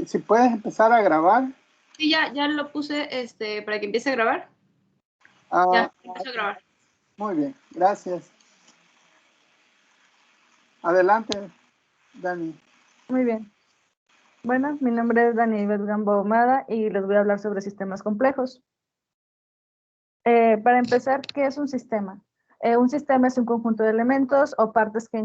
Si puedes empezar a grabar. Sí, ya lo puse para que empiece a grabar. Ya, empezó a grabar. Muy bien, gracias. Adelante, Dani. Muy bien. Bueno, mi nombre es Dani Gambo Ahumada y les voy a hablar sobre sistemas complejos. Para empezar, ¿qué es un sistema? Un sistema es un conjunto de elementos o partes que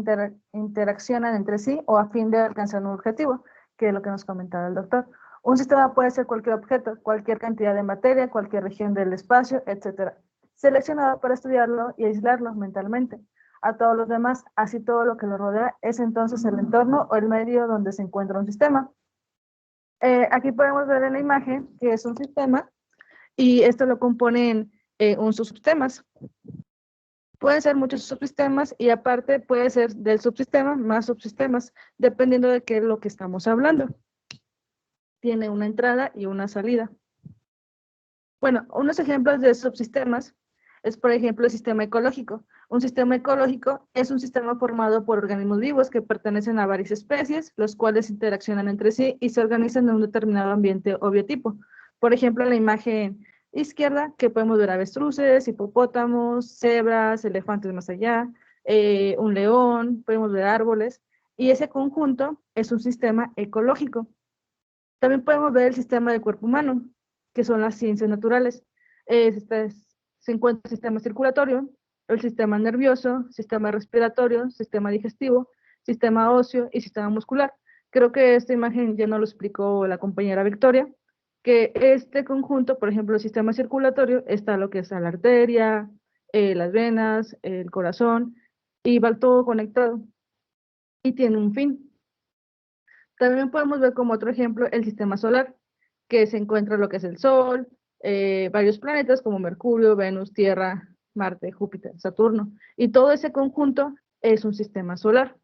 interaccionan entre sí o a fin de alcanzar un objetivo, que es lo que nos comentaba el doctor. Un sistema puede ser cualquier objeto, cualquier cantidad de materia, cualquier región del espacio, etc. Seleccionado para estudiarlo y aislarlo mentalmente. A todos los demás, así todo lo que lo rodea, es entonces el entorno o el medio donde se encuentra un sistema. Aquí podemos ver en la imagen que es un sistema y esto lo componen un subsistemas. Pueden ser muchos subsistemas y aparte puede ser del subsistema más subsistemas, dependiendo de qué es lo que estamos hablando. Tiene una entrada y una salida. Bueno, unos ejemplos de subsistemas es, por ejemplo, el sistema ecológico. Un sistema ecológico es un sistema formado por organismos vivos que pertenecen a varias especies, los cuales interaccionan entre sí y se organizan en un determinado ambiente o biotipo. Por ejemplo, en la imagen izquierda, que podemos ver avestruces, hipopótamos, cebras, elefantes más allá, un león, podemos ver árboles, y ese conjunto es un sistema ecológico. También podemos ver el sistema del cuerpo humano, que son las ciencias naturales. Se encuentra el sistema circulatorio, el sistema nervioso, sistema respiratorio, sistema digestivo, sistema óseo y sistema muscular. Creo que esta imagen ya no lo explicó la compañera Victoria, que este conjunto, por ejemplo, el sistema circulatorio, está lo que es la arteria, las venas, el corazón, y va todo conectado y tiene un fin. También podemos ver como otro ejemplo el sistema solar, que se encuentra lo que es el Sol, varios planetas como Mercurio, Venus, Tierra, Marte, Júpiter, Saturno, y todo ese conjunto es un sistema solar.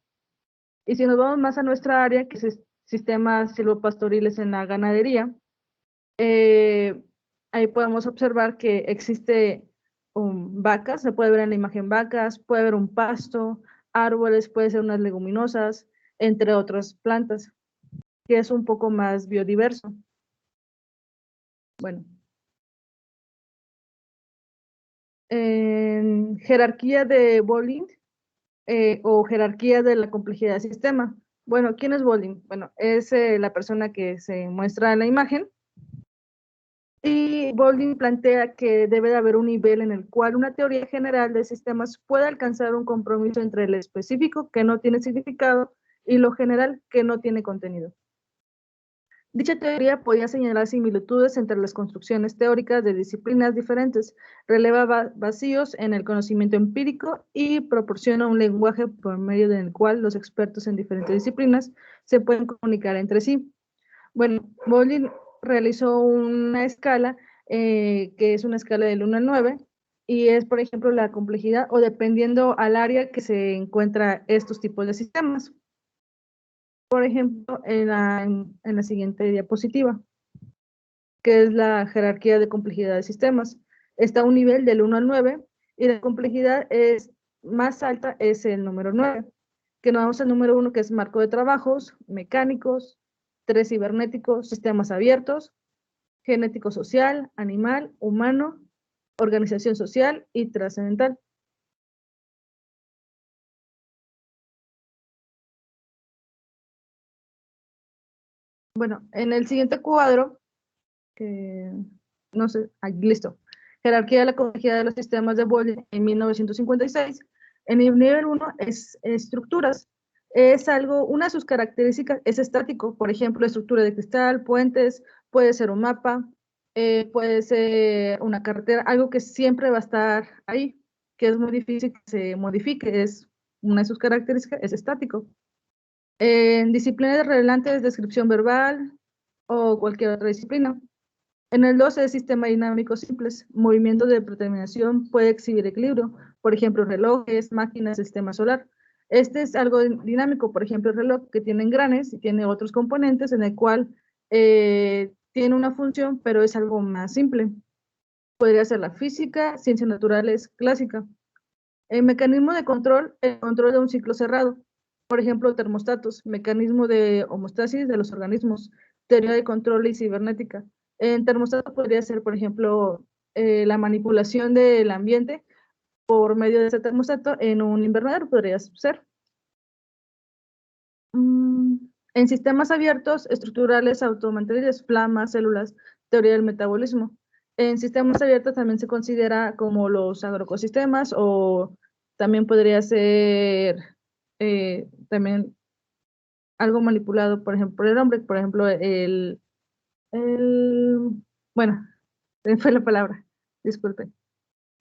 Y si nos vamos más a nuestra área, que es sistemas silvopastoriles en la ganadería, ahí podemos observar que existe vacas, se puede ver en la imagen vacas, puede haber un pasto, árboles, puede ser unas leguminosas, entre otras plantas, que es un poco más biodiverso. Bueno. En jerarquía de Bolling o jerarquía de la complejidad del sistema. Bueno, ¿quién es Bolling? Bueno, es la persona que se muestra en la imagen. Y Bolling plantea que debe de haber un nivel en el cual una teoría general de sistemas puede alcanzar un compromiso entre el específico, que no tiene significado, y lo general, que no tiene contenido. Dicha teoría podía señalar similitudes entre las construcciones teóricas de disciplinas diferentes, releva vacíos en el conocimiento empírico y proporciona un lenguaje por medio del cual los expertos en diferentes disciplinas se pueden comunicar entre sí. Bueno, Bolin realizó una escala que es una escala del 1 al 9 y es, por ejemplo, la complejidad o dependiendo al área que se encuentra estos tipos de sistemas. Por ejemplo, en la siguiente diapositiva, que es la jerarquía de complejidad de sistemas. Está a un nivel del 1 al 9 y la complejidad es más alta es el número 9, que nos vamos al número 1 que es marco de trabajos, mecánicos, 3 cibernéticos, sistemas abiertos, genético social, animal, humano, organización social y trascendental. Bueno, en el siguiente cuadro, no sé, listo. Jerarquía de la complejidad de los sistemas de Bolling en 1956. En el nivel 1 es estructuras. Es algo, una de sus características es estático, por ejemplo, estructura de cristal, puentes, puede ser un mapa, puede ser una carretera, algo que siempre va a estar ahí, que es muy difícil que se modifique, es una de sus características, es estático. En disciplinas relevantes, descripción verbal o cualquier otra disciplina. En el 2 es sistema dinámico simples. Movimiento de predeterminación puede exhibir equilibrio. Por ejemplo, relojes, máquinas, sistema solar. Este es algo dinámico, por ejemplo, el reloj que tiene engranes y tiene otros componentes en el cual tiene una función, pero es algo más simple. Podría ser la física, ciencias naturales, clásica. El mecanismo de control, el control de un ciclo cerrado. Por ejemplo, termostatos, mecanismo de homeostasis de los organismos, teoría de control y cibernética. En termostato podría ser, por ejemplo, la manipulación del ambiente por medio de ese termostato en un invernadero, podría ser. En sistemas abiertos, estructurales, automatrices, flamas, células, teoría del metabolismo. En sistemas abiertos también se considera como los agroecosistemas o también podría ser también algo manipulado, por ejemplo, por el hombre, por ejemplo, bueno, fue la palabra, disculpen.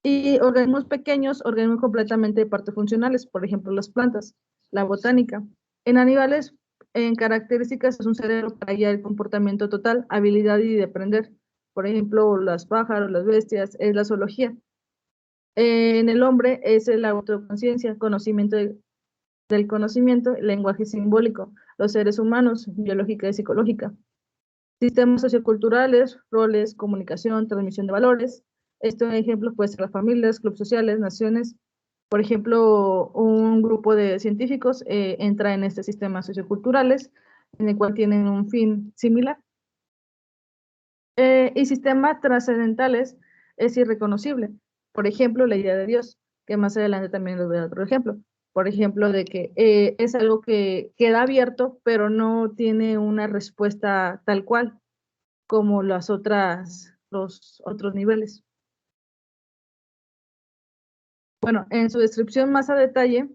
Y organismos pequeños, organismos completamente partofuncionales, por ejemplo, las plantas, la botánica. En animales, en características, es un cerebro para guiar el comportamiento total, habilidad y de aprender. Por ejemplo, las pájaros, las bestias, es la zoología. En el hombre es la autoconciencia, conocimiento del conocimiento, lenguaje simbólico. Los seres humanos, biológica y psicológica. Sistemas socioculturales, roles, comunicación, transmisión de valores. Esto, en ejemplo, puede ser las familias, clubes sociales, naciones. Por ejemplo, un grupo de científicos entra en este sistema socioculturales, en el cual tienen un fin similar. Y sistemas trascendentales es irreconocible. Por ejemplo, la idea de Dios, que más adelante también les voy a dar otro ejemplo. Por ejemplo, de que es algo que queda abierto, pero no tiene una respuesta tal cual como los otros niveles. Bueno, en su descripción más a detalle,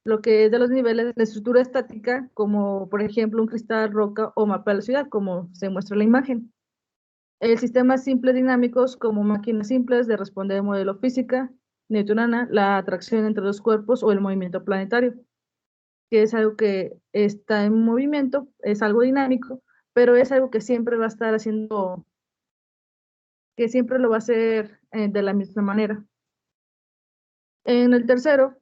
lo que es de los niveles, la estructura estática, como por ejemplo un cristal, roca o mapa de la ciudad, como se muestra en la imagen. El sistema simple dinámicos, como máquinas simples de responder de modelo física, newtoniana, la atracción entre los cuerpos o el movimiento planetario, que es algo que está en movimiento, es algo dinámico, pero es algo que siempre va a estar haciendo, que siempre lo va a hacer de la misma manera. En el tercero,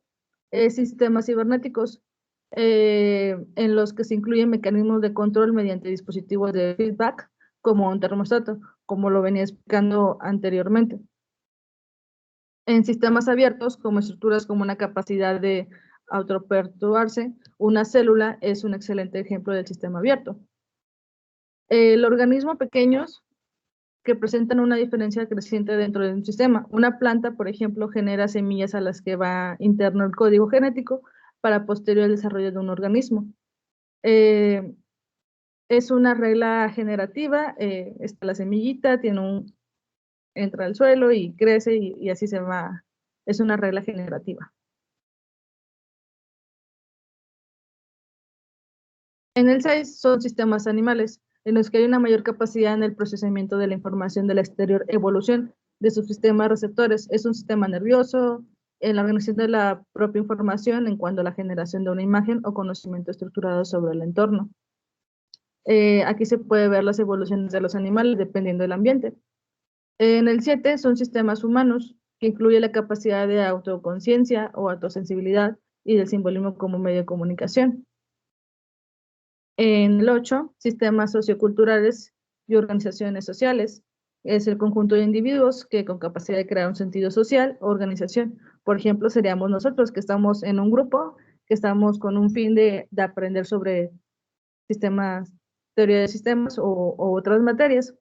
sistemas cibernéticos, en los que se incluyen mecanismos de control mediante dispositivos de feedback, como un termostato, como lo venía explicando anteriormente. En sistemas abiertos, como estructuras como una capacidad de autoperturbarse, una célula es un excelente ejemplo del sistema abierto. El organismo pequeños que presentan una diferencia creciente dentro de un sistema. Una planta, por ejemplo, genera semillas a las que va interno el código genético para posterior desarrollo de un organismo. Es una regla generativa, está la semillita, entra al suelo y crece y así se va. Es una regla generativa. En el 6 son sistemas animales, en los que hay una mayor capacidad en el procesamiento de la información de la exterior evolución de sus sistemas receptores. Es un sistema nervioso, en la organización de la propia información en cuanto a la generación de una imagen o conocimiento estructurado sobre el entorno. Aquí se puede ver las evoluciones de los animales dependiendo del ambiente. En el 7 son sistemas humanos, que incluye la capacidad de autoconciencia o autosensibilidad y del simbolismo como medio de comunicación. En el 8, sistemas socioculturales y organizaciones sociales. Es el conjunto de individuos que con capacidad de crear un sentido social o organización. Por ejemplo, seríamos nosotros que estamos en un grupo, que estamos con un fin de aprender sobre sistemas, teoría de sistemas o otras materias.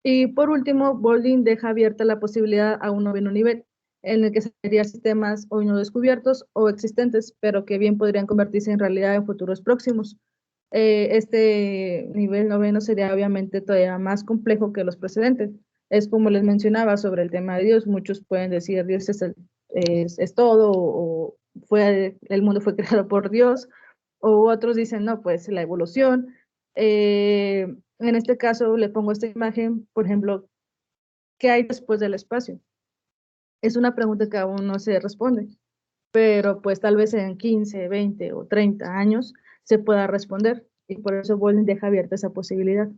Y por último, Boulding deja abierta la posibilidad a un noveno nivel, en el que serían sistemas hoy no descubiertos o existentes, pero que bien podrían convertirse en realidad en futuros próximos. Este nivel noveno sería obviamente todavía más complejo que los precedentes. Es como les mencionaba sobre el tema de Dios, muchos pueden decir Dios es todo o el mundo fue creado por Dios, o otros dicen no, pues la evolución. En este caso le pongo esta imagen, por ejemplo, ¿qué hay después del espacio? Es una pregunta que aún no se responde, pero pues tal vez en 15, 20 o 30 años se pueda responder y por eso Boulding deja abierta esa posibilidad.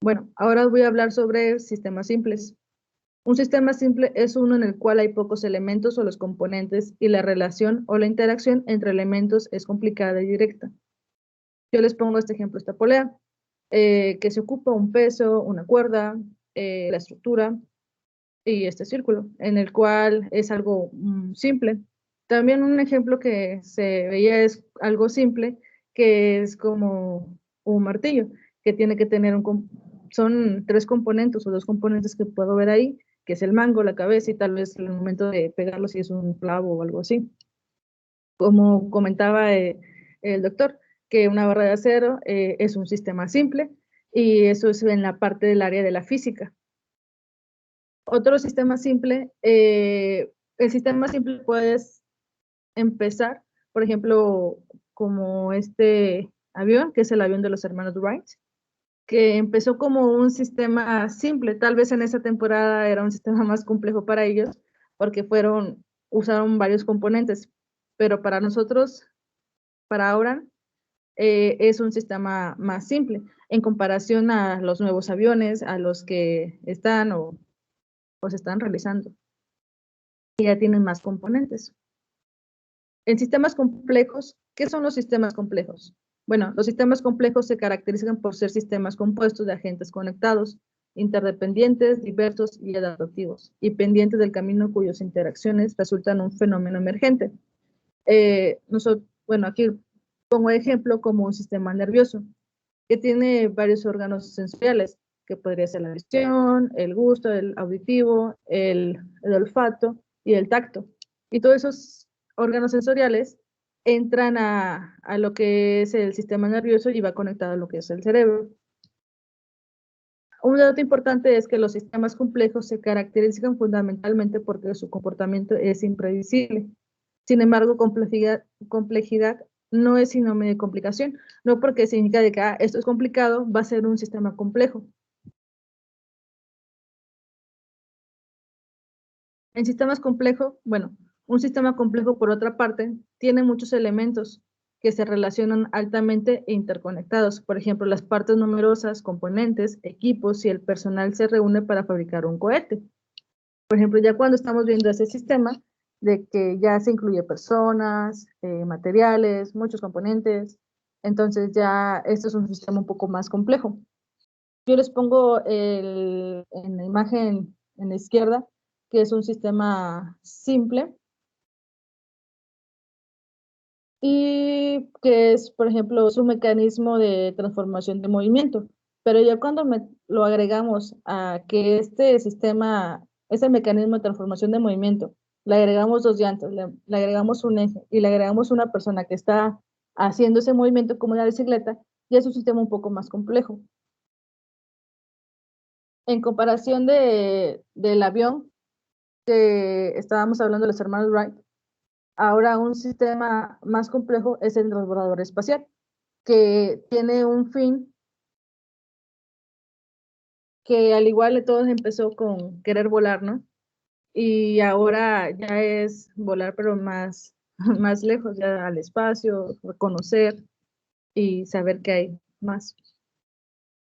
Bueno, ahora voy a hablar sobre sistemas simples. Un sistema simple es uno en el cual hay pocos elementos o los componentes y la relación o la interacción entre elementos es complicada y directa. Yo les pongo este ejemplo, esta polea, que se ocupa un peso, una cuerda, la estructura. y este círculo, en el cual es algo simple. También un ejemplo que se veía es algo simple, que es como un martillo, que tiene que tener son 3 componentes o 2 componentes que puedo ver ahí, que es el mango, la cabeza y tal vez el momento de pegarlo si es un clavo o algo así. Como comentaba el doctor, que una barra de acero es un sistema simple y eso es en la parte del área de la física. Otro sistema simple, el sistema simple puedes empezar, por ejemplo, como este avión, que es el avión de los hermanos Wright, que empezó como un sistema simple, tal vez en esa temporada era un sistema más complejo para ellos, porque usaron varios componentes, pero para nosotros, para ahora, es un sistema más simple en comparación a los nuevos aviones, a los que están o se están realizando, y ya tienen más componentes. En sistemas complejos, ¿qué son los sistemas complejos? Bueno, los sistemas complejos se caracterizan por ser sistemas compuestos de agentes conectados, interdependientes, diversos y adaptativos, y pendientes del camino cuyas interacciones resultan un fenómeno emergente. Bueno, aquí pongo ejemplo como un sistema nervioso, que tiene varios órganos sensoriales, que podría ser la visión, el gusto, el auditivo, el olfato y el tacto. Y todos esos órganos sensoriales entran a lo que es el sistema nervioso y va conectado a lo que es el cerebro. Un dato importante es que los sistemas complejos se caracterizan fundamentalmente porque su comportamiento es impredecible. Sin embargo, complejidad no es sinónimo de complicación, no porque significa de que esto es complicado, va a ser un sistema complejo. En sistemas complejos, bueno, un sistema complejo, por otra parte, tiene muchos elementos que se relacionan altamente e interconectados. Por ejemplo, las partes numerosas, componentes, equipos y el personal se reúne para fabricar un cohete. Por ejemplo, ya cuando estamos viendo ese sistema, de que ya se incluye personas, materiales, muchos componentes, entonces ya esto es un sistema un poco más complejo. Yo les pongo en la imagen en la izquierda, que es un sistema simple, y que es, por ejemplo, su mecanismo de transformación de movimiento. Pero ya cuando lo agregamos a que este sistema es el mecanismo de transformación de movimiento, le agregamos 2 llantas, le agregamos un eje y le agregamos una persona que está haciendo ese movimiento como una bicicleta, ya es un sistema un poco más complejo. En comparación del avión que estábamos hablando de los hermanos Wright, ahora un sistema más complejo es el transbordador espacial, que tiene un fin que al igual de todos empezó con querer volar, ¿no? Y ahora ya es volar, pero más, más lejos, ya al espacio, reconocer y saber que hay más.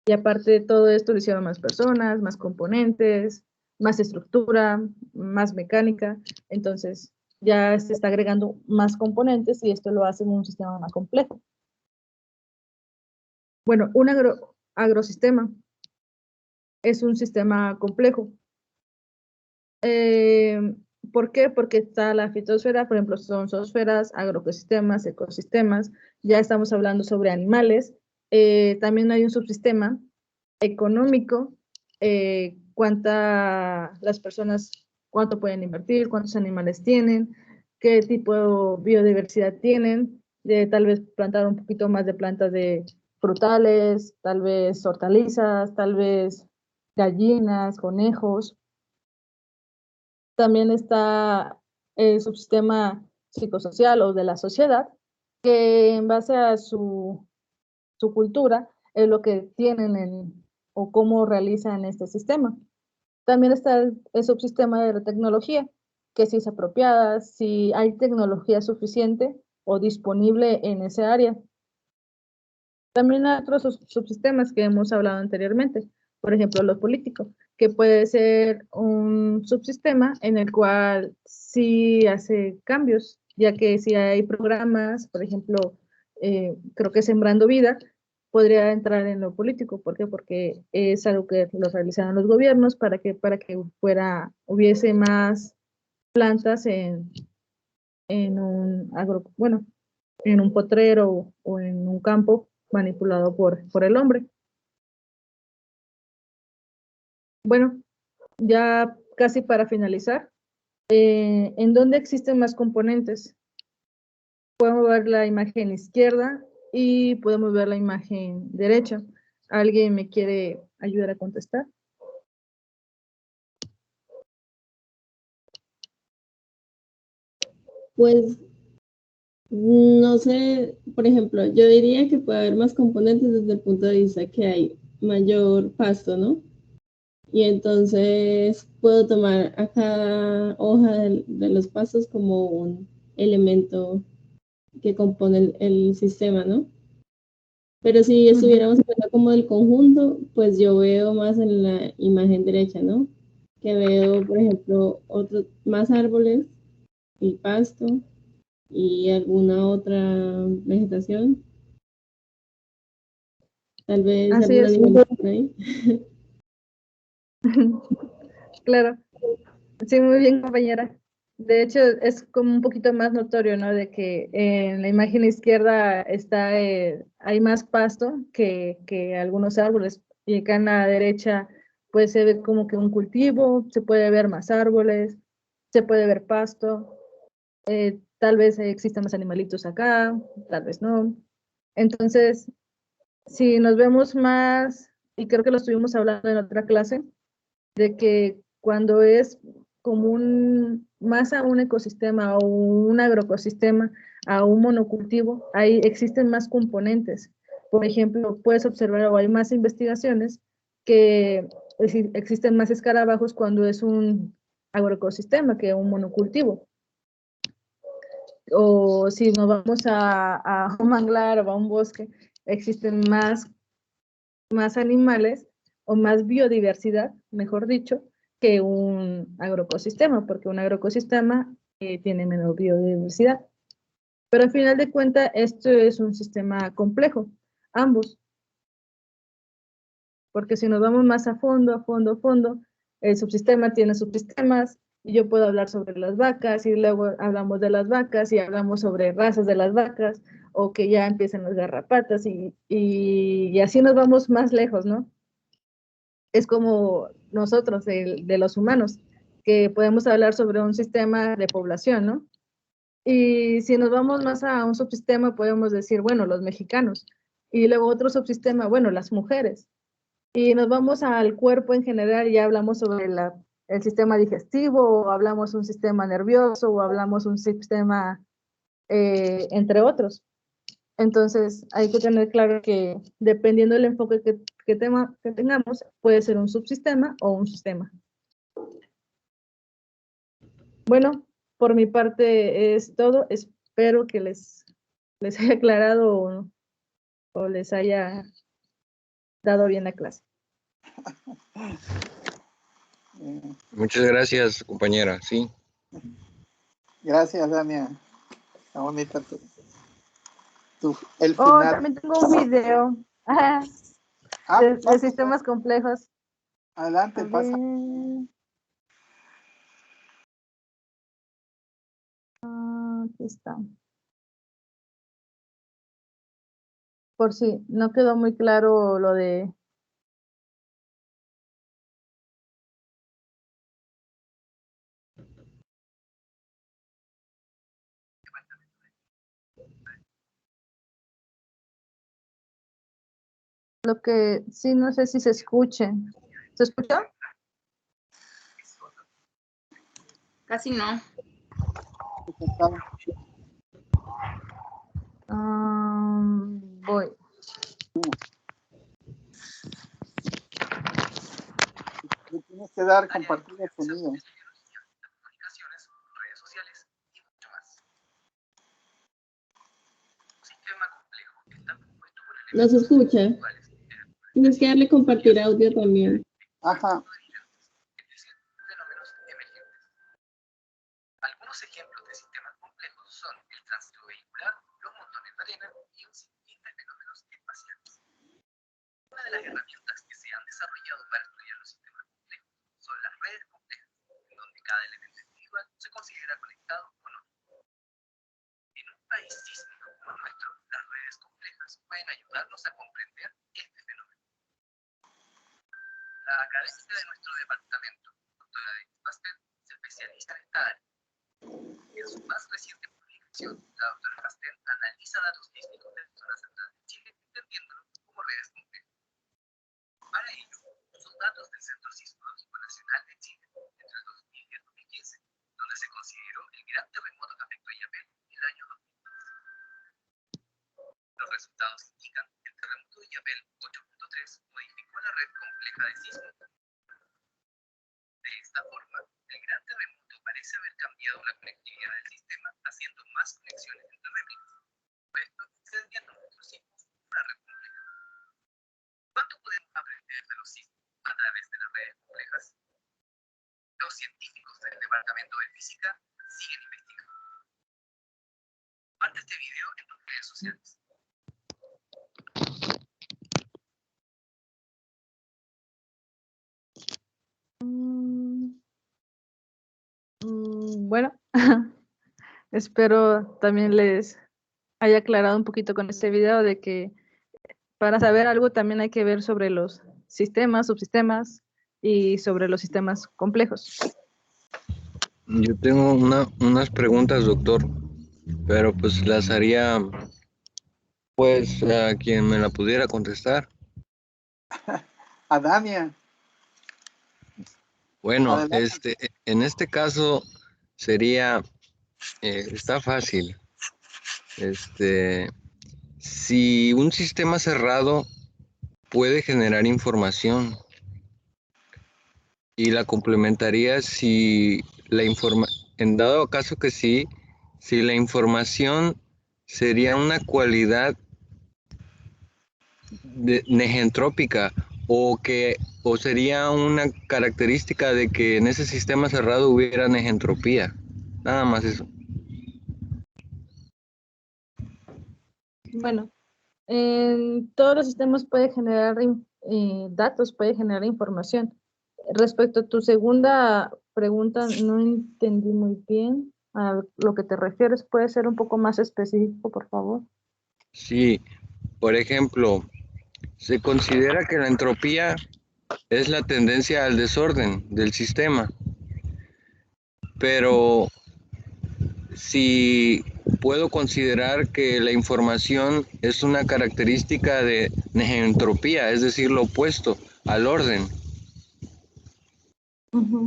Y aparte de todo esto, lo hicieron más personas, más componentes, más estructura, más mecánica. Entonces, ya se está agregando más componentes y esto lo hace un sistema más complejo. Bueno, un agrosistema es un sistema complejo. ¿Por qué? Porque está la fitosfera, por ejemplo, son zoosferas, agroecosistemas, ecosistemas. Ya estamos hablando sobre animales. También hay un subsistema económico, las personas, cuánto pueden invertir, cuántos animales tienen, qué tipo de biodiversidad tienen, tal vez plantar un poquito más de plantas de frutales, tal vez hortalizas, tal vez gallinas, conejos. También está el subsistema psicosocial o de la sociedad, que en base a su cultura es lo que tienen o cómo realizan este sistema. También está el subsistema de la tecnología, que si es apropiada, si hay tecnología suficiente o disponible en ese área. También hay otros subsistemas que hemos hablado anteriormente, por ejemplo, los políticos, que puede ser un subsistema en el cual sí hace cambios, ya que si hay programas, por ejemplo, creo que Sembrando Vida, podría entrar en lo político. ¿Por qué? Porque es algo que lo realizaban los gobiernos para que hubiese más plantas en un bueno, en un potrero o en un campo manipulado por el hombre. Bueno, ya casi para finalizar, ¿en dónde existen más componentes? Podemos ver la imagen izquierda y podemos ver la imagen derecha. ¿Alguien me quiere ayudar a contestar? Pues no sé, por ejemplo, yo diría que puede haber más componentes desde el punto de vista que hay mayor pasto, ¿no? Y entonces puedo tomar a cada hoja de los pastos como un elemento que compone el sistema, ¿no? Pero si estuviéramos hablando como del conjunto, pues yo veo más en la imagen derecha, ¿no? Que veo, por ejemplo, otros más árboles y pasto y alguna otra vegetación. Tal vez Así algún es. animal por ahí. Claro. Sí, muy bien, compañera. De hecho, es como un poquito más notorio, ¿no? De que en la imagen izquierda hay más pasto que algunos árboles. Y acá en la derecha, pues se ve como que un cultivo, se puede ver más árboles, se puede ver pasto. Tal vez existan más animalitos acá, tal vez no. Entonces, si nos vemos más, y creo que lo estuvimos hablando en otra clase, de que cuando es como más a un ecosistema o un agroecosistema, a un monocultivo, ahí existen más componentes. Por ejemplo, puedes observar o hay más investigaciones que existen más escarabajos cuando es un agroecosistema que un monocultivo. O si nos vamos a un manglar o a un bosque, existen más animales o más biodiversidad, mejor dicho, que un agroecosistema, porque un agroecosistema tiene menos biodiversidad. Pero al final de cuentas, esto es un sistema complejo, ambos, porque si nos vamos más a fondo, a fondo, el subsistema tiene subsistemas, y yo puedo hablar sobre las vacas, y luego hablamos de las vacas, y hablamos sobre razas de las vacas, o que ya empiezan las garrapatas, y así nos vamos más lejos, ¿no? Es como nosotros, de los humanos, que podemos hablar sobre un sistema de población, ¿no? Y si nos vamos más a un subsistema, podemos decir, bueno, los mexicanos. Y luego otro subsistema, bueno, las mujeres. Y nos vamos al cuerpo en general y ya hablamos sobre el sistema digestivo, o hablamos un sistema nervioso, o hablamos un sistema, entre otros. Entonces, hay que tener claro que dependiendo del enfoque que tengamos, puede ser un subsistema o un sistema. Bueno, por mi parte es todo. Espero que les haya aclarado o les haya dado bien la clase. Muchas gracias, compañera. Sí. Gracias, Damián. Está bonita el final. También tengo un video de sistemas complejos. Adelante, pasa. Aquí está. Por si no quedó muy claro lo de... Lo que sí, no sé si se escuche. ¿Se escuchó? Casi no. Voy. Le tienes que dar compartir el sonido. No se escucha. Tienes que darle compartir audio también. Ajá. Algunos ejemplos de sistemas complejos son el tránsito vehicular, los montones de arena y un sinfín de fenómenos espaciales. Una de las herramientas que se han desarrollado para estudiar los sistemas complejos son las redes complejas, en donde cada elemento individual se considera conectado con otro. En un país sísmico como el nuestro, las redes complejas pueden ayudarnos a comprender este fenómeno. La académica de nuestro departamento, doctora Denise Pastel, se especializa en esta área. En su más reciente publicación, la doctora Pastel analiza datos sísmicos de la zona central de Chile, entendiéndolo como redes complejas. Para ello, usó datos del Centro Sismológico Nacional de Chile entre el 2010 y el 2015, donde se consideró el gran terremoto que afectó a Illapel en el año 2000. Los resultados indican que el terremoto de Illapel 8.3 modificó la red compleja de sismos. De esta forma, el gran terremoto parece haber cambiado la conectividad del sistema, haciendo más conexiones entre réplicas, esto extendiendo nuestros sismos a una red compleja. ¿Cuánto podemos aprender de los sismos a través de las redes complejas? Los científicos del Departamento de Física siguen investigando. Comparte este video en tus redes sociales. Bueno, espero también les haya aclarado un poquito con este video de que para saber algo también hay que ver sobre los sistemas, subsistemas y sobre los sistemas complejos. Yo tengo unas preguntas, doctor, pero pues las haría pues a quien me la pudiera contestar. A Dania. Bueno, Adelante. en este caso sería, está fácil. Si un sistema cerrado puede generar información y la complementaría si en dado caso que sí, si la información sería una cualidad negentrópica o sería una característica de que en ese sistema cerrado hubiera negentropía. Nada más eso. Bueno, en todos los sistemas puede generar datos, puede generar información. Respecto a tu segunda pregunta, no entendí muy bien a lo que te refieres. ¿Puede ser un poco más específico, por favor? Sí, por ejemplo, se considera que la entropía es la tendencia al desorden del sistema, pero si puedo considerar que la información es una característica de negentropía, es decir, lo opuesto al orden. Ujú.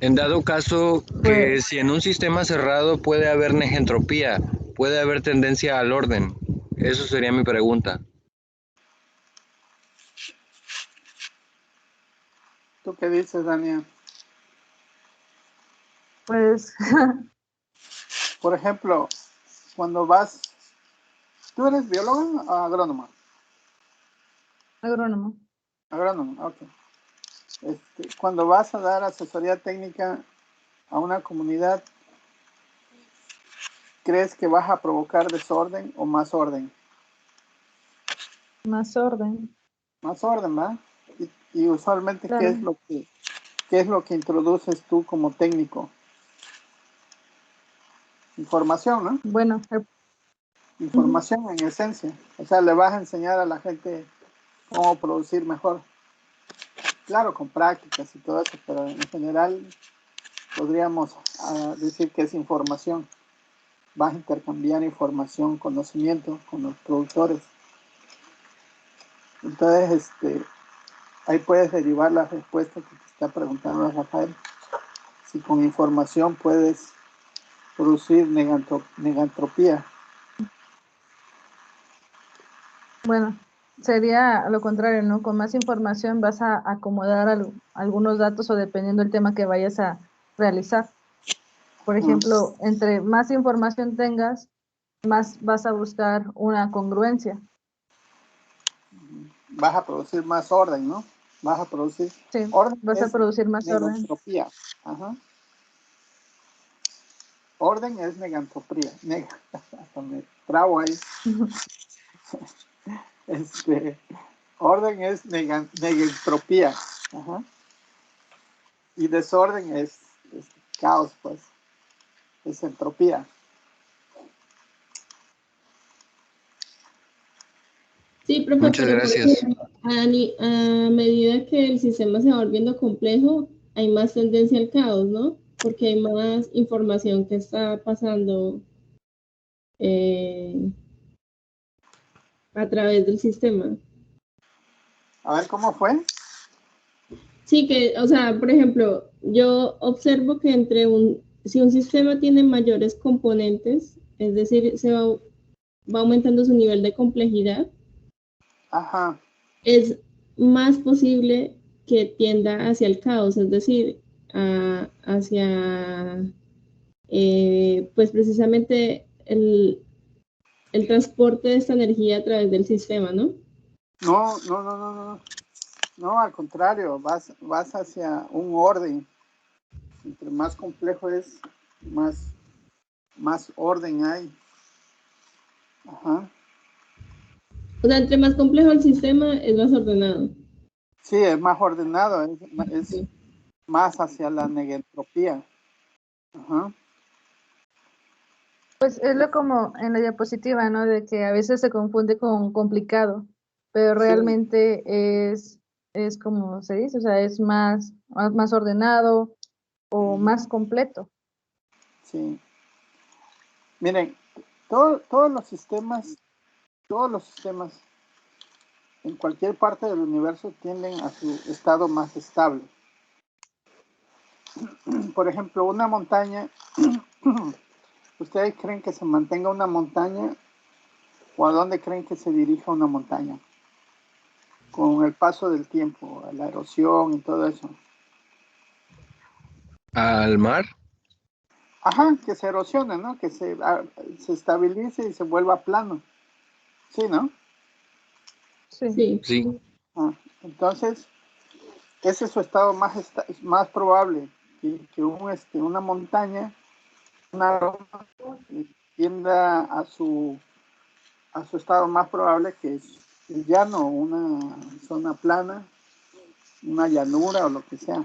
En dado caso que si en un sistema cerrado puede haber negentropía, puede haber tendencia al orden. Eso sería mi pregunta. ¿Tú qué dices, Dania? Pues, Por ejemplo, cuando vas... ¿Tú eres bióloga o agrónoma? agrónomo. Agrónoma, ok. Cuando vas a dar asesoría técnica a una comunidad, ¿crees que vas a provocar desorden o más orden? Más orden. Más orden, ¿va? Y usualmente, Claro. ¿qué es lo que introduces tú como técnico? Información, ¿no? Bueno, Información en esencia. O sea, le vas a enseñar a la gente cómo producir mejor. Claro, con prácticas y todo eso, pero en general podríamos decir que es información. Vas a intercambiar información, conocimiento con los productores. Entonces, ahí puedes derivar la respuesta que te está preguntando Rafael. Si con información puedes producir negantropía. bueno, sería lo contrario, ¿no? Con más información vas a acomodar algunos datos o dependiendo del tema que vayas a realizar. Por ejemplo, entre más información tengas, más vas a buscar una congruencia. Vas a producir más orden, ¿no? Vas a producir Sí, orden. vas a producir más orden. Negantropía. Ajá. orden es negantropía. Hasta me trabo ahí. Orden es negentropía. Ajá. Y desorden es caos, pues. Es entropía. Sí, profe, Muchas pero por gracias. ejemplo, a medida que el sistema se va volviendo complejo, hay más tendencia al caos, ¿no? Porque hay más información que está pasando a través del sistema. A ver, ¿cómo fue? Sí, que, o sea, por ejemplo, yo observo que si un sistema tiene mayores componentes, es decir, va aumentando su nivel de complejidad, Ajá. es más posible que tienda hacia el caos, es decir, hacia, pues precisamente el transporte de esta energía a través del sistema, ¿no? No. No, al contrario, vas hacia un orden. Entre más complejo es, más orden hay. Ajá. O sea, entre más complejo el sistema, es más ordenado. Sí, es más ordenado, es Sí. más hacia la negentropía. Ajá. Pues es lo como en la diapositiva, ¿no? De que a veces se confunde con complicado, pero Sí. realmente es como se dice, o sea, es más ordenado o más completo. Sí. Miren, todos los sistemas en cualquier parte del universo tienden a su estado más estable. Por ejemplo, una montaña, ¿ustedes creen que se mantenga una montaña o a dónde creen que se dirija una montaña? Con el paso del tiempo, la erosión y todo eso. ¿Al mar? Ajá, que se erosione, ¿no? Que se estabilice y se vuelva plano. Sí, ¿no? Sí. Sí. Ah, entonces, ese es su estado más probable, que una montaña, una loma, tienda a su estado más probable, que es el llano, una zona plana, una llanura o lo que sea.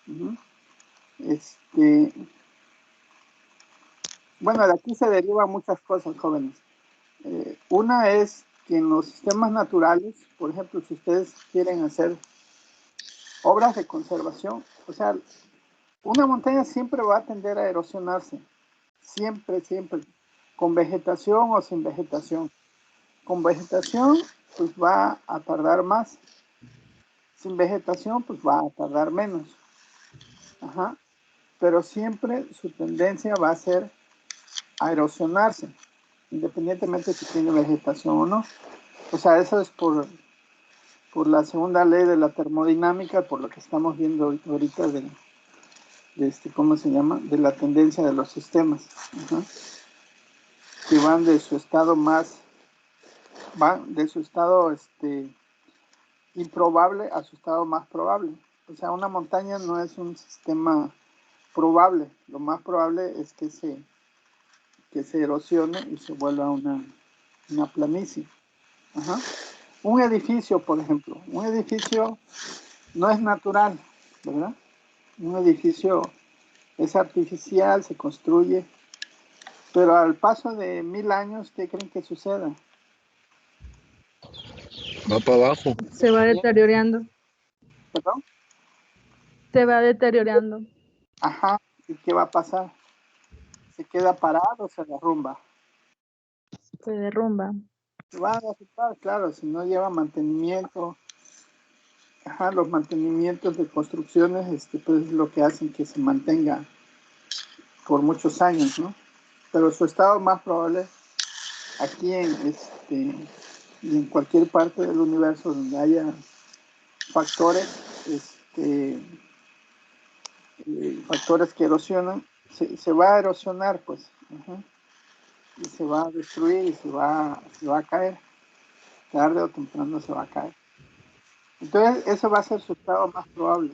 Ujú. Bueno, de aquí se derivan muchas cosas, jóvenes. Una es que en los sistemas naturales, por ejemplo, si ustedes quieren hacer obras de conservación, o sea, una montaña siempre va a tender a erosionarse, siempre, con vegetación o sin vegetación. Con vegetación, pues va a tardar más. Sin vegetación, pues va a tardar menos. Ajá. Pero siempre su tendencia va a ser a erosionarse, independientemente si tiene vegetación o no. O sea, eso es por la segunda ley de la termodinámica, por lo que estamos viendo ahorita de ¿cómo se llama? De la tendencia de los sistemas. Ajá. Que van de su estado improbable a su estado más probable. O sea, una montaña no es un sistema probable. Lo más probable es que se erosione y se vuelva una planicie. Ajá. Un edificio, por ejemplo, no es natural, ¿verdad? Un edificio es artificial, se construye, pero al paso de 1000 años, ¿qué creen que suceda? Va para abajo. Se va deteriorando. ¿Perdón? Se va deteriorando. Ajá, ¿y qué va a pasar? ¿Se queda parado o se derrumba? Se derrumba. Se va a derrumbar, claro, si no lleva mantenimiento. Ajá, los mantenimientos de construcciones, pues es lo que hacen que se mantenga por muchos años, ¿no? Pero su estado más probable aquí y en cualquier parte del universo donde haya factores, factores que erosionan, se va a erosionar, pues, ajá, y se va a destruir y se va a caer, tarde o temprano se va a caer. Entonces, eso va a ser su estado más probable.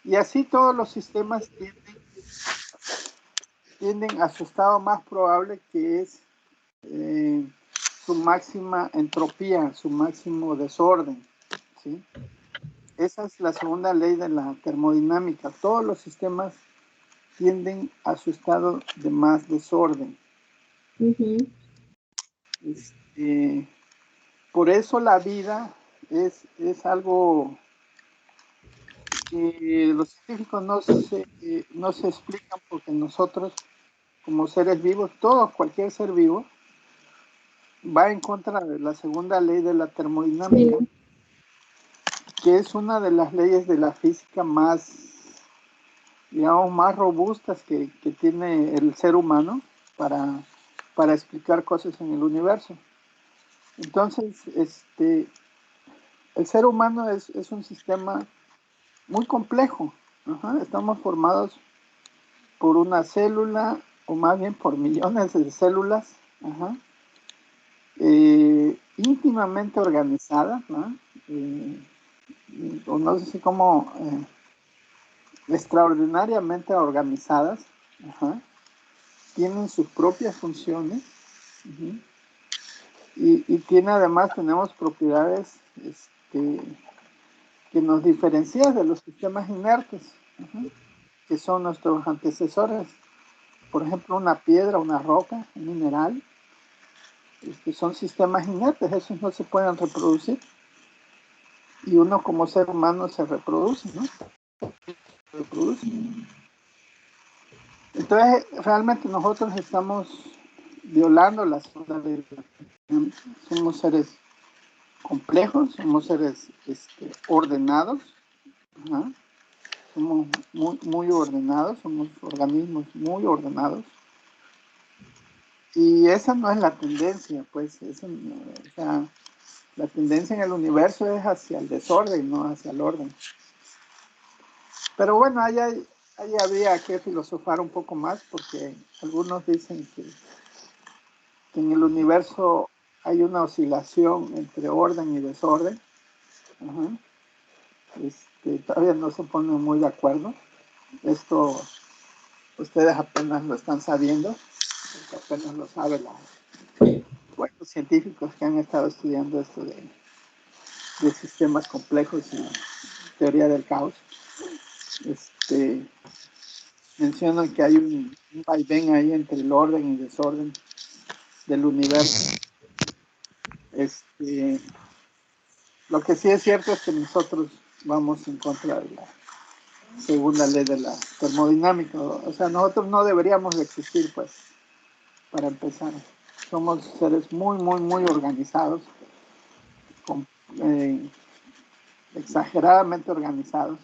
Y así todos los sistemas tienden tienden a su estado más probable, que es su máxima entropía, su máximo desorden, ¿sí? Esa es la segunda ley de la termodinámica. Todos los sistemas tienden a su estado de más desorden. Por eso la vida es algo que los científicos no se explican, porque nosotros, como seres vivos, cualquier ser vivo, va en contra de la segunda ley de la termodinámica, que es una de las leyes de la física más, digamos, más robustas que tiene el ser humano para explicar cosas en el universo. Entonces, el ser humano es un sistema muy complejo. Estamos formados por una célula, o más bien por millones de células, íntimamente organizadas, ¿no? O no sé si como extraordinariamente organizadas, tienen sus propias funciones, y tenemos propiedades que nos diferencian de los sistemas inertes, que son nuestros antecesores. Por ejemplo, una piedra, una roca, un mineral, son sistemas inertes, esos no se pueden reproducir. Y uno como ser humano se reproduce, ¿no? Entonces, realmente nosotros estamos violando las segunda ley de la termodinámica. Somos seres complejos, somos seres ordenados, somos muy ordenados, somos organismos muy ordenados. Y esa no es la tendencia, pues, o sea, la tendencia en el universo es hacia el desorden, no hacia el orden. Pero bueno, ahí habría que filosofar un poco más, porque algunos dicen que en el universo hay una oscilación entre orden y desorden. Todavía no se ponen muy de acuerdo. Esto ustedes apenas lo están sabiendo, apenas lo saben los científicos que han estado estudiando esto de sistemas complejos y teoría del caos. Mencionan que hay un vaivén ahí entre el orden y desorden del universo. Lo que sí es cierto es que nosotros vamos en contra de la segunda ley de la termodinámica. O sea, nosotros no deberíamos de existir, pues, para empezar. Somos seres muy, muy, muy organizados, exageradamente organizados,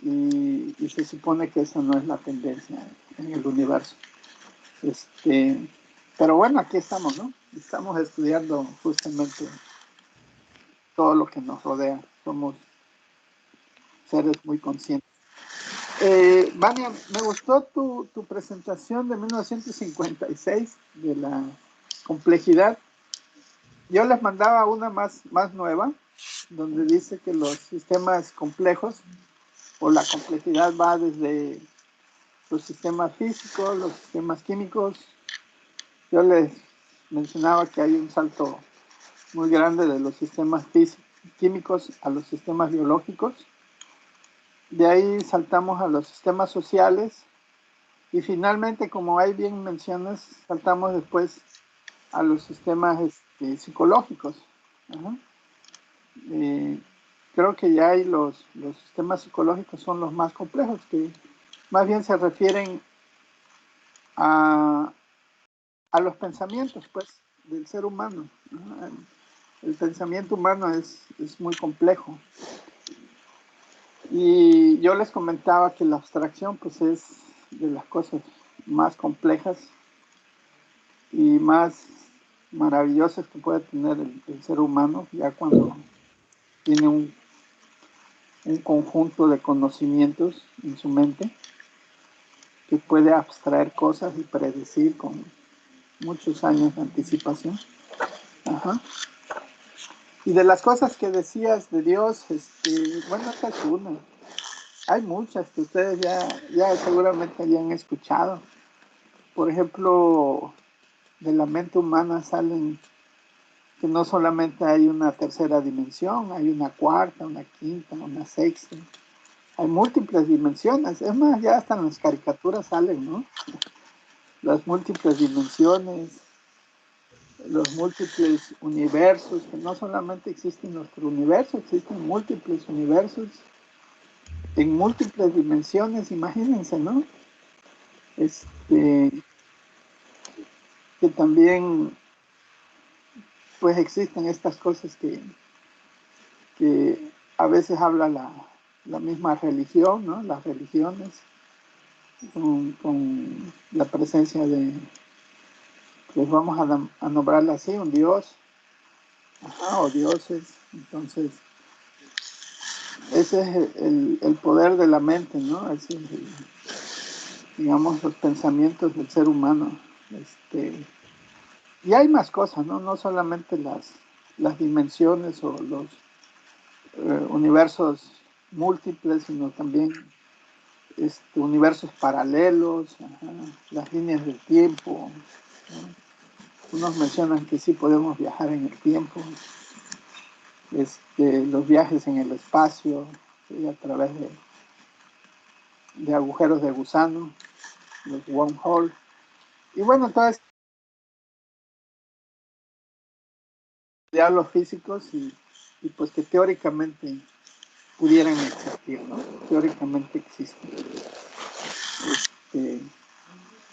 y se supone que esa no es la tendencia en el universo. Pero bueno, aquí estamos, ¿no? Estamos estudiando justamente todo lo que nos rodea. Somos seres muy conscientes. Vania, me gustó tu presentación de 1956 de la complejidad. Yo les mandaba una más nueva, donde dice que los sistemas complejos, o la complejidad, va desde los sistemas físicos, los sistemas químicos. Yo les mencionaba que hay un salto muy grande de los sistemas químicos a los sistemas biológicos. De ahí saltamos a los sistemas sociales, y finalmente, como hay bien mencionas, saltamos después a los sistemas psicológicos. Creo que ya hay los sistemas psicológicos son los más complejos, que más bien se refieren a los pensamientos, pues, del ser humano. El pensamiento humano es muy complejo. Y yo les comentaba que la abstracción, pues, es de las cosas más complejas y más maravillosas que puede tener el ser humano, ya cuando tiene un conjunto de conocimientos en su mente, que puede abstraer cosas y predecir con muchos años de anticipación. Y de las cosas que decías de Dios, bueno, esta es una. Hay muchas que ustedes ya seguramente ya han escuchado. por ejemplo, de la mente humana salen que no solamente hay una tercera dimensión, hay una cuarta, una quinta, una sexta. Hay múltiples dimensiones. Es más, ya hasta en las caricaturas salen, ¿no? Las múltiples dimensiones, los múltiples universos, que no solamente existe nuestro universo, existen múltiples universos en múltiples dimensiones, imagínense, ¿no? Que también pues existen estas cosas que a veces habla la misma religión, ¿no? Las religiones, con la presencia de, pues vamos a nombrarla así, un dios, o dioses. Entonces, ese es el poder de la mente, ¿no? Ese es digamos, los pensamientos del ser humano. Y hay más cosas, ¿no? No solamente las dimensiones o los universos múltiples, sino también universos paralelos, las líneas del tiempo, ¿no? Unos mencionan que sí podemos viajar en el tiempo, los viajes en el espacio, ¿sí? A través de agujeros de gusano, los wormhole. Y bueno, entonces los físicos y pues que teóricamente pudieran existir, ¿no? Teóricamente existen.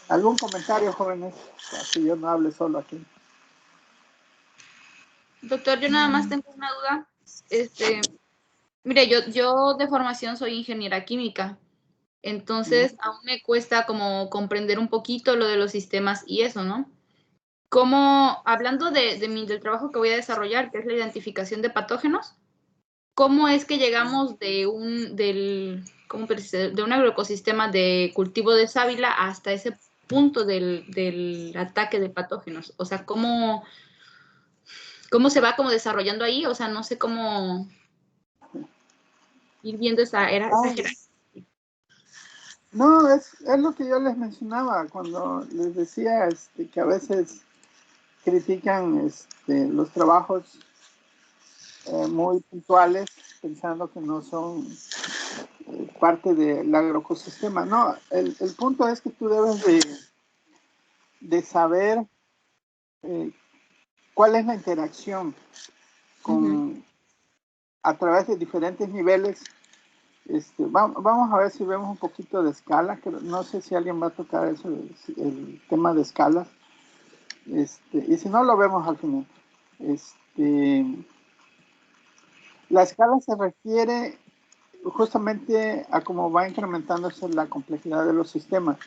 ¿Algún comentario, jóvenes? Para que yo no hable solo aquí. Doctor, yo nada más tengo una duda. Mire, yo de formación soy ingeniera química, entonces aún me cuesta como comprender un poquito lo de los sistemas y eso, ¿no? Como, hablando del trabajo que voy a desarrollar, que es la identificación de patógenos, ¿cómo es que llegamos de un agroecosistema de cultivo de sábila hasta ese punto del ataque de patógenos? O sea, ¿cómo se va como desarrollando ahí? O sea, no sé cómo ir viendo esa jerarquía. No, es lo que yo les mencionaba cuando les decía que a veces critican los trabajos muy puntuales, pensando que no son parte del agroecosistema. No, el punto es que tú debes de saber cuál es la interacción a través de diferentes niveles. Vamos a ver si vemos un poquito de escala, que no sé si alguien va a tocar eso, el tema de escalas, y si no lo vemos al final. La escala se refiere justamente a cómo va incrementándose la complejidad de los sistemas.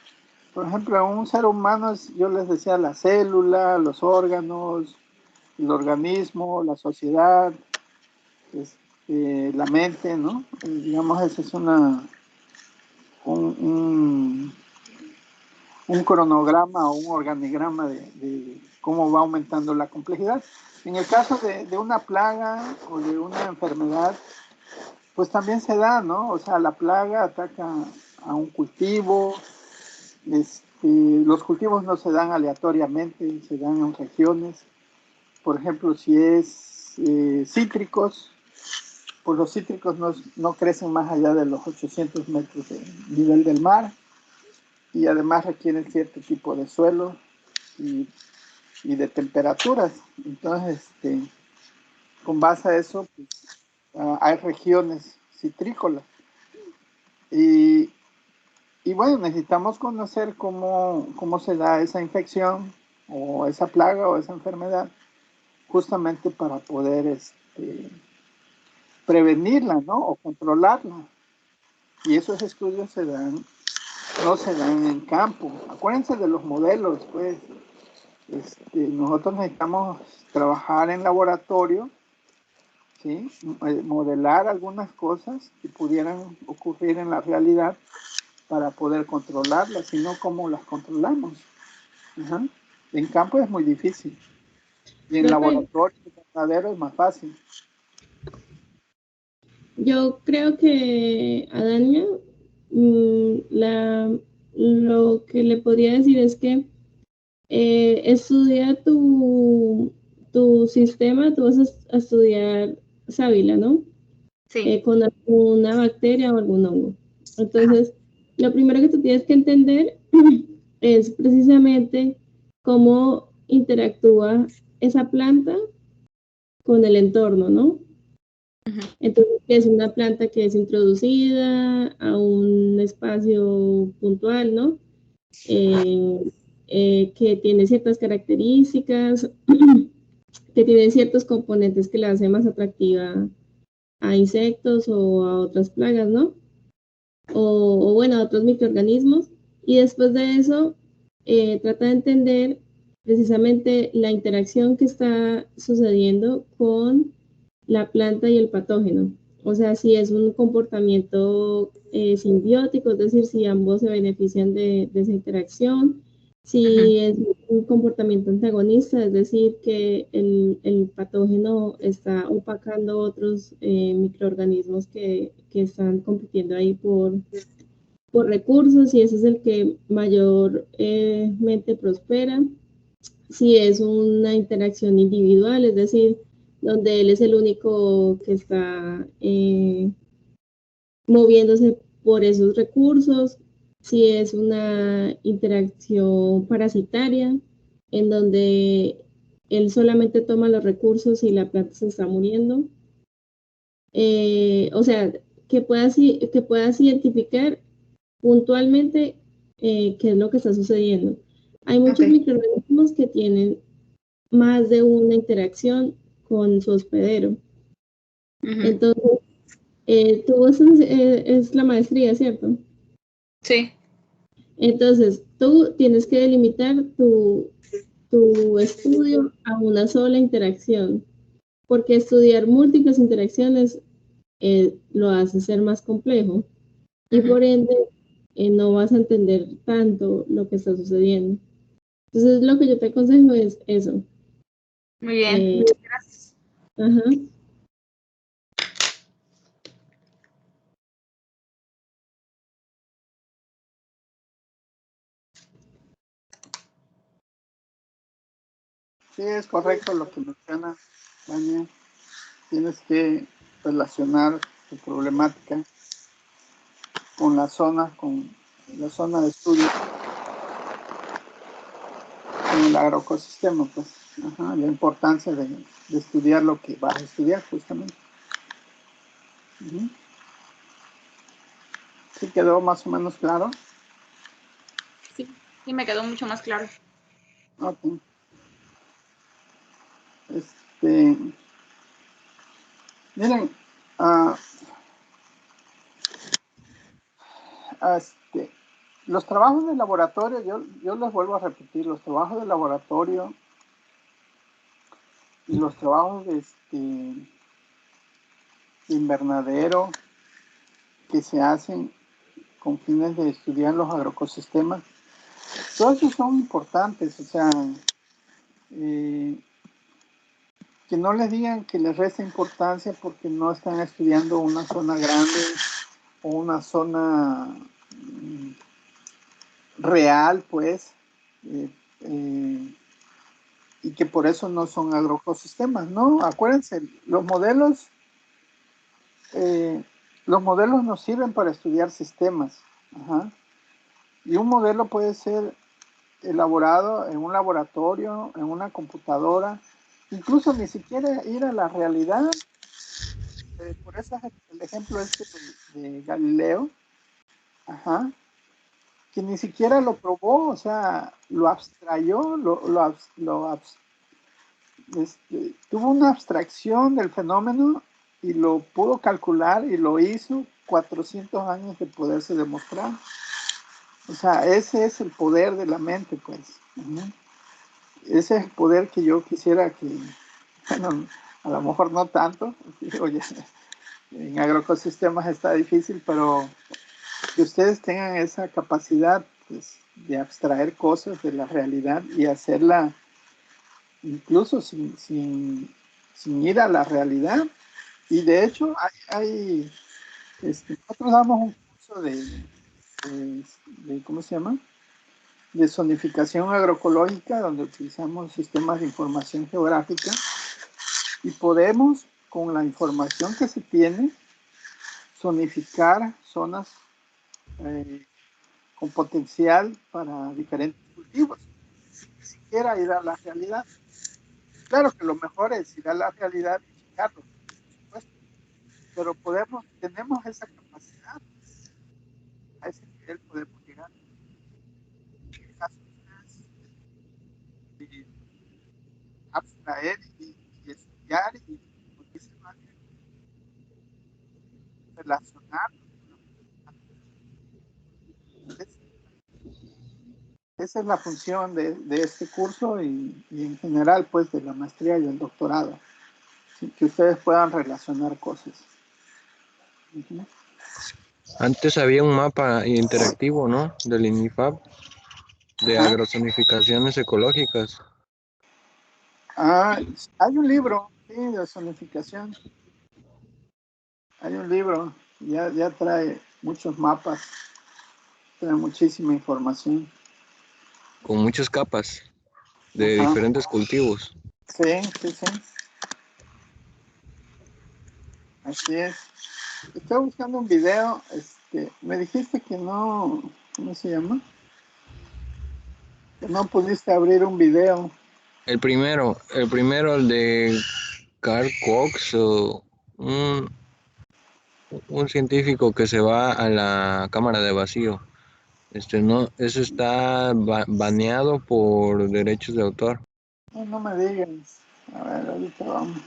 Por ejemplo, en un ser humano, yo les decía, la célula, los órganos, el organismo, la sociedad, la mente, ¿no? Digamos, ese es un cronograma o un organigrama de cómo va aumentando la complejidad. En el caso de una plaga o de una enfermedad, pues también se da, ¿no? O sea, la plaga ataca a un cultivo, los cultivos no se dan aleatoriamente, se dan en regiones. Por ejemplo, si es cítricos, pues los cítricos no crecen más allá de los 800 metros de nivel del mar y además requieren cierto tipo de suelo y de temperaturas. Entonces, con base a eso, pues, hay regiones citrícolas. Y bueno, necesitamos conocer cómo se da esa infección o esa plaga o esa enfermedad, justamente para poder prevenirla, ¿no? O controlarla. Y esos estudios no se dan en campo. Acuérdense de los modelos, pues. Nosotros necesitamos trabajar en laboratorio, ¿sí? Modelar algunas cosas que pudieran ocurrir en la realidad para poder controlarlas, sino cómo las controlamos. En campo es muy difícil. Y en laboratorio, en verdadero, es más fácil. Yo creo que, Adania, lo que le podría decir es que estudia tu sistema, tú vas a estudiar sábila, ¿no? Sí. Con alguna bacteria o algún hongo. Entonces, lo primero que tú tienes que entender es precisamente cómo interactúa esa planta con el entorno, ¿no? Entonces, es una planta que es introducida a un espacio puntual, ¿no? Que tiene ciertas características, que tiene ciertos componentes que la hacen más atractiva a insectos o a otras plagas, ¿no? O bueno, a otros microorganismos. Y después de eso, trata de entender precisamente la interacción que está sucediendo con la planta y el patógeno. O sea, si es un comportamiento simbiótico, es decir, si ambos se benefician de esa interacción, si es un comportamiento antagonista, es decir, que el patógeno está opacando otros microorganismos que están compitiendo ahí por recursos, y ese es el que mayormente prospera. Si es una interacción individual, es decir, donde él es el único que está moviéndose por esos recursos. Si es una interacción parasitaria, en donde él solamente toma los recursos y la planta se está muriendo. O sea, que puedas identificar puntualmente qué es lo que está sucediendo. Hay muchos microorganismos que tienen más de una interacción con su hospedero. Entonces, tú es la maestría, ¿cierto? Sí. Entonces, tú tienes que delimitar tu estudio a una sola interacción, porque estudiar múltiples interacciones lo hace ser más complejo y por ende no vas a entender tanto lo que está sucediendo. Entonces, lo que yo te aconsejo es eso. Muy bien, muchas gracias. Ajá. Sí, es correcto lo que menciona Vania. Tienes que relacionar tu problemática con la zona de estudio, con el agroecosistema, pues. Ajá, la importancia de estudiar lo que vas a estudiar, justamente. ¿Sí quedó más o menos claro? Sí, me quedó mucho más claro. Ok. Miren, los trabajos de laboratorio, yo les vuelvo a repetir, los trabajos de laboratorio y los trabajos de invernadero que se hacen con fines de estudiar los agroecosistemas, todos esos son importantes, o sea, que no les digan que les resta importancia porque no están estudiando una zona grande o una zona real, pues, y que por eso no son agroecosistemas, ¿no? Acuérdense, los modelos nos sirven para estudiar sistemas. Ajá. Y un modelo puede ser elaborado en un laboratorio, en una computadora, incluso ni siquiera ir a la realidad. Por eso el ejemplo de Galileo, ajá, que ni siquiera lo probó, o sea, lo abstrayó, tuvo una abstracción del fenómeno y lo pudo calcular y lo hizo 400 años de poderse demostrar. O sea, ese es el poder de la mente, pues. Ese es el poder que yo quisiera que, bueno, a lo mejor no tanto, oye, en agroecosistemas está difícil, pero que ustedes tengan esa capacidad, pues, de abstraer cosas de la realidad y hacerla incluso sin ir a la realidad. Y de hecho, nosotros damos un curso ¿cómo se llama? De zonificación agroecológica, donde utilizamos sistemas de información geográfica y podemos, con la información que se tiene, zonificar zonas con potencial para diferentes cultivos, ni siquiera ir a la realidad. Claro que lo mejor es ir a la realidad y checarlo, por supuesto, pero tenemos esa capacidad, a ese nivel podemos llegar. En el caso de abstraer y estudiar y, como dice Mario, relacionar. Esa es la función de este curso y en general, pues, de la maestría y el doctorado. ¿Sí? Que ustedes puedan relacionar cosas. Uh-huh. Antes había un mapa interactivo, ¿no? Del INIFAP, de Ajá. agrozonificaciones ecológicas. Hay un libro, sí, de zonificación. Hay un libro, ya trae muchos mapas, trae muchísima información. Con muchas capas de Ajá. diferentes cultivos. Sí, sí, sí. Así es. Estoy buscando un video, me dijiste que no, ¿cómo se llama? Que no pudiste abrir un video. El primero, el de Carl Cox, o un científico que se va a la cámara de vacío. No, eso está baneado por derechos de autor. No me digas. A ver, ahorita vamos.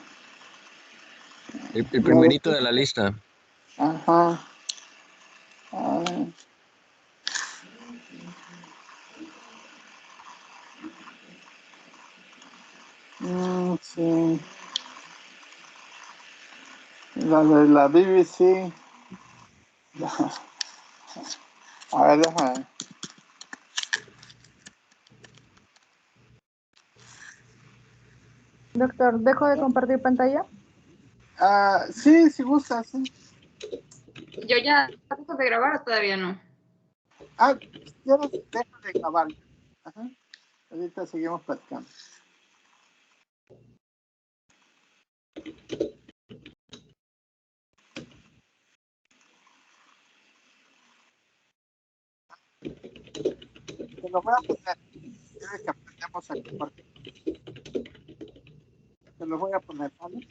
El primerito de la lista. Ajá. A ver. Sí. La de la BBC. A ver, déjame. Doctor, ¿dejo de compartir pantalla? Sí, si gustas, sí. Yo ya dejo de grabar o todavía no. Si quieres, deja de grabar. Ajá. Ahorita seguimos platicando. Te lo voy a poner. Quiero que aprendamos a compartir. Te lo voy a poner, ¿vale?